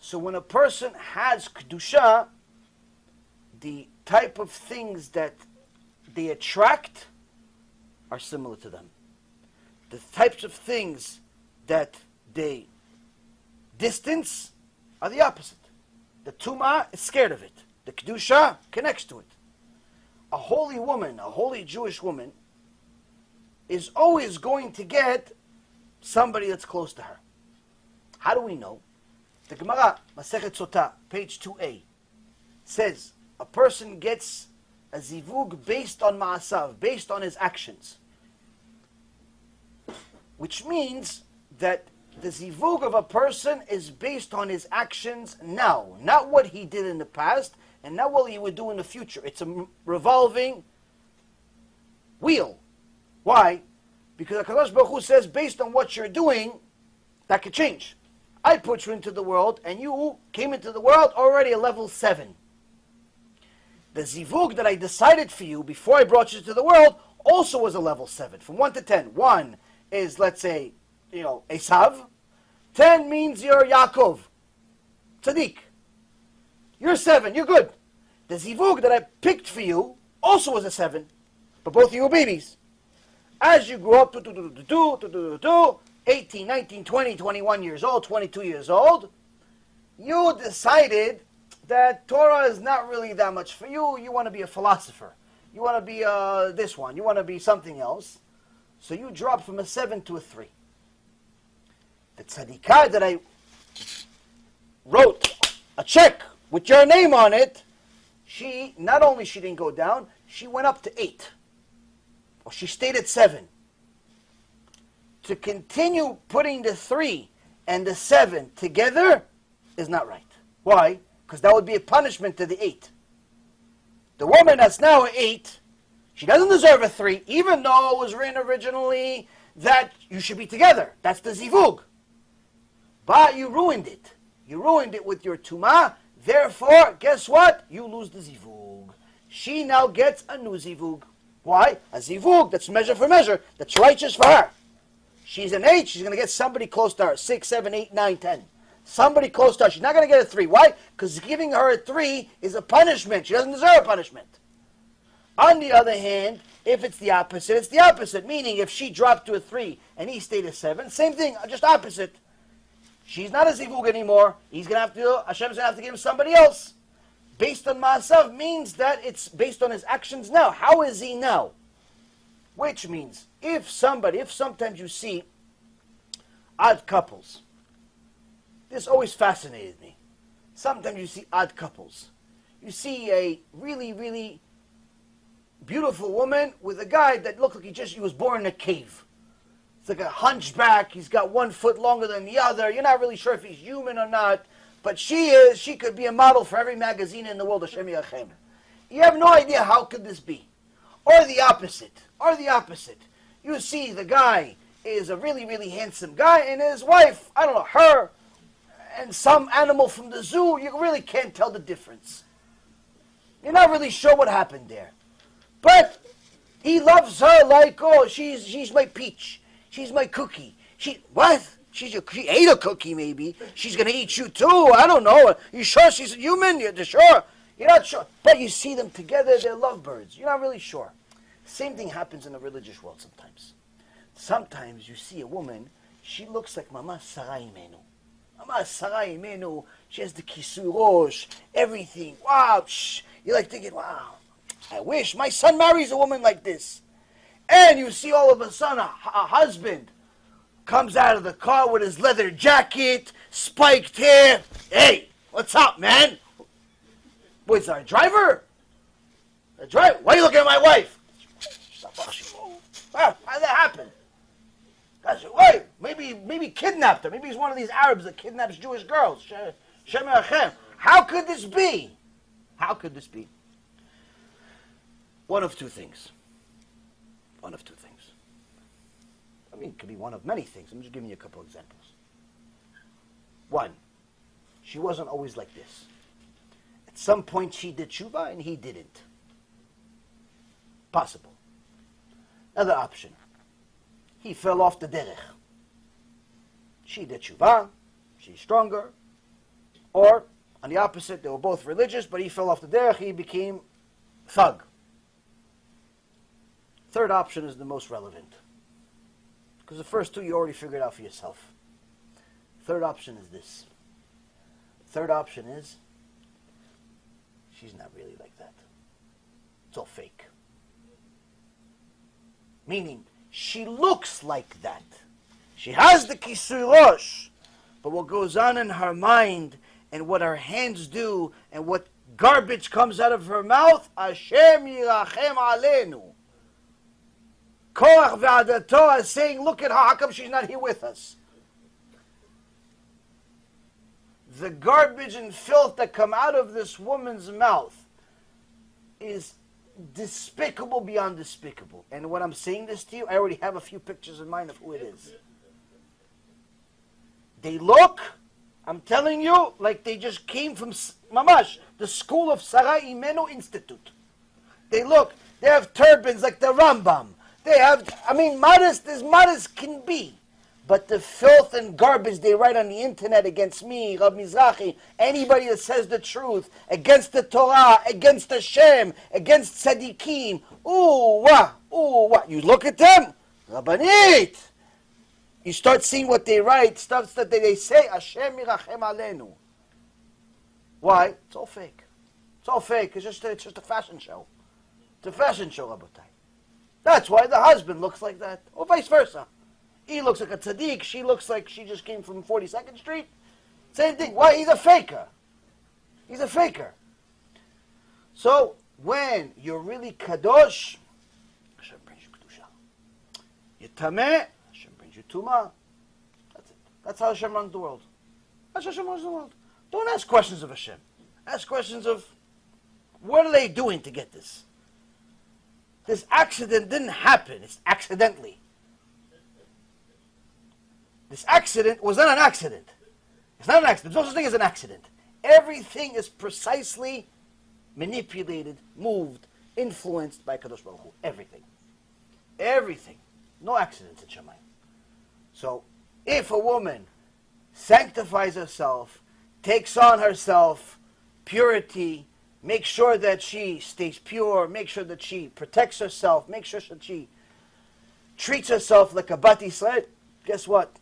So when a person has kedusha, the type of things that they attract are similar to them. The types of things that they distance are the opposite. The tumah is scared of it. The kedusha connects to it. A holy woman, a holy Jewish woman, is always going to get somebody that's close to her. How do we know? The Gemara, Masechet Sota, page 2a, says a person gets a zivug based on ma'asav, based on his actions. Which means that the zivug of a person is based on his actions now, not what he did in the past, and not what he would do in the future. It's a revolving wheel. Why? Because HaKadosh Baruch Hu says, based on what you're doing, that could change. I put you into the world, and you came into the world already a level 7. The zivug that I decided for you before I brought you to the world also was a level 7, from 1 to 10. 1 is, let's say, Esav. 10 means you're Yaakov, Tzaddik. You're 7, you're good. The zivug that I picked for you also was a 7, but both of you were babies. As you grow up, 18, 19, 20, 21 years old, 22 years old, you decided that Torah is not really that much for you. You want to be a philosopher. You want to be this one. You want to be something else. So you drop from a 7 to a 3. The tzaddikah that I wrote a check with your name on it, she, not only she didn't go down, she went up to 8. Or she stayed at 7. To continue putting the 3 and the 7 together is not right. Why? Because that would be a punishment to the 8. The woman that's now at 8, she doesn't deserve a 3, even though it was written originally that you should be together. That's the zivug. But you ruined it. You ruined it with your tumah. Therefore, guess what? You lose the zivug. She now gets a new zivug. Why? A zivug that's measure for measure, that's righteous for her. She's an 8, she's going to get somebody close to her. 6, 7, 8, 9, 10. Somebody close to her. She's not going to get a 3. Why? Because giving her a 3 is a punishment. She doesn't deserve a punishment. On the other hand, if it's the opposite, it's the opposite. Meaning, if she dropped to a 3 and he stayed a 7, same thing, just opposite. She's not a zivug anymore. He's going to have to, Hashem's going to have to give him somebody else. Based on ma'asav means that it's based on his actions now. How is he now? Which means, if sometimes you see odd couples, this always fascinated me. Sometimes you see odd couples. You see a really, really beautiful woman with a guy that looked like he was born in a cave. It's like a hunchback. He's got 1 foot longer than the other. You're not really sure if he's human or not. But she could be a model for every magazine in the world. Hashem Yachem. You have no idea how could this be. Or the opposite. You see the guy is a really, really handsome guy, and his wife, I don't know, her and some animal from the zoo, you really can't tell the difference. You're not really sure what happened there. But he loves her like, oh, she's my peach. She's my cookie. She ate a cookie, maybe. She's going to eat you too. I don't know. You sure she's a human? You're sure? You're not sure. But you see them together, they're lovebirds. You're not really sure. Same thing happens in the religious world sometimes. Sometimes you see a woman, she looks like Mama Sarah Imenu. Mama Sarah Imenu, she has the kisui rosh, everything. Wow. You're like thinking, wow, I wish my son marries a woman like this. And you see all of a sudden a husband comes out of the car with his leather jacket, spiked hair. Hey, what's up, man? Wait, is that a driver? A driver? Why are you looking at my wife? Wow, how did that happen? Wait, maybe kidnapped her. Maybe he's one of these Arabs that kidnaps Jewish girls. How could this be? How could this be? One of two things. I mean, it could be one of many things. I'm just giving you a couple examples. One, she wasn't always like this. At some point she did tshuva and he didn't. Possible. Another option. He fell off the derech. She did tshuva. She's stronger. Or, on the opposite, they were both religious, but he fell off the derech, he became thug. Third option is the most relevant. Because the first two you already figured out for yourself. Third option is this. Third option is, she's not really like that. It's all fake. Meaning, she looks like that. She has the kisui rosh, but what goes on in her mind and what her hands do and what garbage comes out of her mouth, Hashem yirachem aleinu. Korach ve'adato is saying, look at her, how come she's not here with us? The garbage and filth that come out of this woman's mouth is despicable beyond despicable. And when I'm saying this to you, I already have a few pictures in mind of who it is. They look, I'm telling you, like they just came from Mamash, the school of Sarah Imenu Institute. They look, they have turbans like the Rambam. They have, modest as modest can be. But the filth and garbage they write on the internet against me, Rav Mizrahi, anybody that says the truth, against the Torah, against Hashem, against Tzaddikim, ooh, wah. You look at them, Rabbanit. You start seeing what they write, stuff that they say, Hashem mirachem aleinu. Why? It's all fake. It's all fake. It's just a fashion show. It's a fashion show, Rabbatai. That's why the husband looks like that, or vice versa. He looks like a tzaddik, she looks like she just came from 42nd Street. Same thing. Why? He's a faker. He's a faker. So, when you're really kadosh, Hashem brings you kedusha. You're tameh, Hashem brings you tumah. That's it. That's how Hashem runs the world. That's how Hashem runs the world. Don't ask questions of Hashem. Ask questions of, what are they doing to get this? This accident didn't happen. It's accidentally. This accident was not an accident. It's not an accident. There's no such thing as an accident. Everything is precisely manipulated, moved, influenced by Kadosh Baruch Hu. Everything. Everything. No accidents in Shemayim. So, if a woman sanctifies herself, takes on herself purity, makes sure that she stays pure, make sure that she protects herself, make sure that she treats herself like a bat Yisrael, guess what?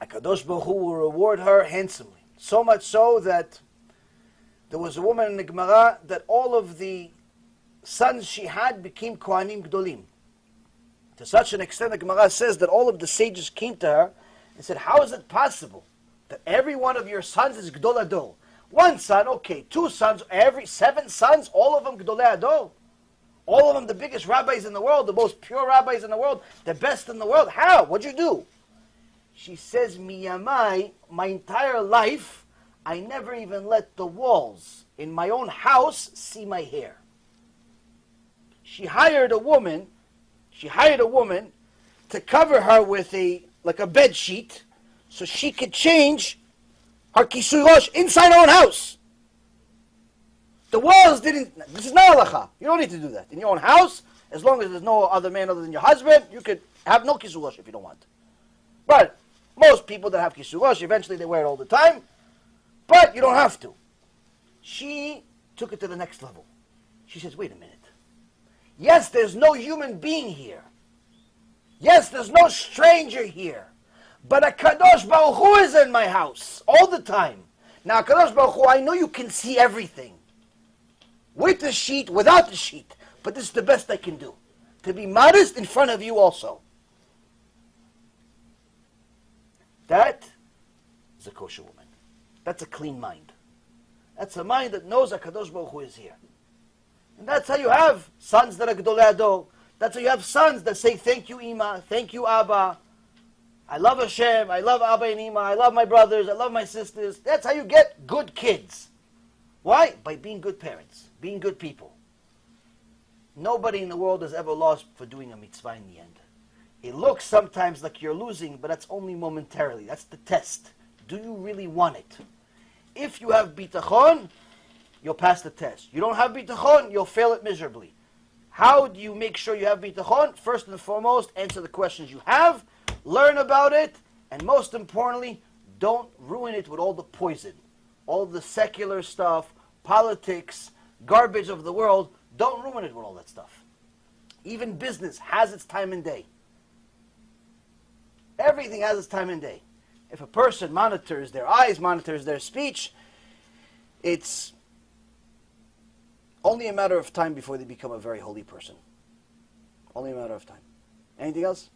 HaKadosh Baruch Hu will reward her handsomely. So much so that there was a woman in the Gemara that all of the sons she had became Kohanim Gdolim. To such an extent, the Gemara says that all of the sages came to her and said, how is it possible that every one of your sons is Gdol Ador? One son, okay. Two sons, 7 sons, all of them Gdolei Ador. All of them the biggest rabbis in the world, the most pure rabbis in the world, the best in the world. How? What'd you do? She says, Miyamai, my entire life, I never even let the walls in my own house see my hair. She hired a woman to cover her with a bed sheet so she could change her kisui rosh inside her own house. The walls didn't, this is not halacha. You don't need to do that. In your own house, as long as there's no other man other than your husband, you could have no kisui rosh if you don't want. But most people that have kisui rosh, eventually they wear it all the time. But you don't have to. She took it to the next level. She says, wait a minute. Yes, there's no human being here. Yes, there's no stranger here. But a Kadosh Baruch Hu is in my house all the time. Now, Kadosh Baruch Hu, I know you can see everything. With the sheet, without the sheet. But this is the best I can do. To be modest in front of you also. That is a kosher woman. That's a clean mind. That's a mind that knows that Kadosh Baruch Hu is here. And that's how you have sons that are Gdolei Ador. That's how you have sons that say, thank you, Ima, thank you, Abba. I love Hashem, I love Abba and Ima, I love my brothers, I love my sisters. That's how you get good kids. Why? By being good parents, being good people. Nobody in the world has ever lost for doing a mitzvah in the end. It looks sometimes like you're losing, but that's only momentarily. That's the test. Do you really want it? If you have bitachon, you'll pass the test. You don't have bitachon, you'll fail it miserably. How do you make sure you have bitachon? First and foremost, answer the questions you have, learn about it, and most importantly, don't ruin it with all the poison. all the secular stuff, politics, garbage of the world, don't ruin it with all that stuff. Even business has its time and day. Everything has its time and day. If a person monitors their eyes, monitors their speech, it's only a matter of time before they become a very holy person. Only a matter of time. Anything else?